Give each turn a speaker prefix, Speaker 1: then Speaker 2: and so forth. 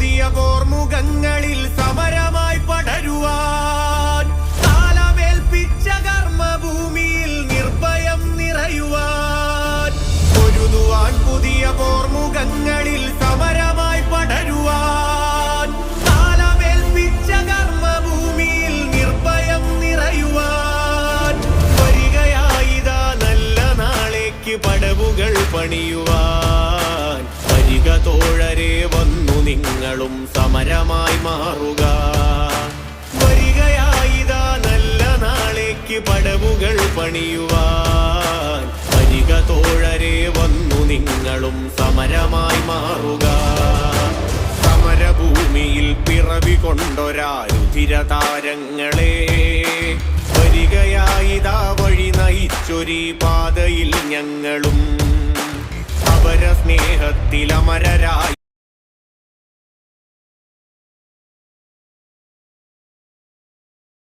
Speaker 1: പുതിയ പോർമുഖങ്ങളിൽ സമരമായി പടരുവാൻ, കാലമേൽപ്പിച്ച കർമ്മഭൂമിയിൽ നിർഭയം നിറയുവാൻ, പൊരുതുവാൻ പുതിയ പോർമുഖങ്ങളിൽ സമരമായി പടരുവാൻ, കാലമേൽപ്പിച്ച കർമ്മഭൂമിയിൽ നിർഭയം നിറയുവാൻ, വരികയായിതാ നല്ല നാളേക്ക് പടവുകൾ പണിയുവാൻ. വരിക തോഴരെ വന്നു നിങ്ങളും സമരമായി മാറുക. വരികയായിതാ നല്ല നാളേക്ക് പടവുകൾ പണിയുവാൻ. വരിക തോഴരെ വന്നു നിങ്ങളും സമരമായി മാറുക. സമരഭൂമിയിൽ പിറവി കൊണ്ടൊരാ രുധിരതാരങ്ങളെ, വരികയായിതാ വഴി നയിച്ചൊരീ പാതയിൽ ഞങ്ങളും. അപര സ്നേഹത്തിലമരരായി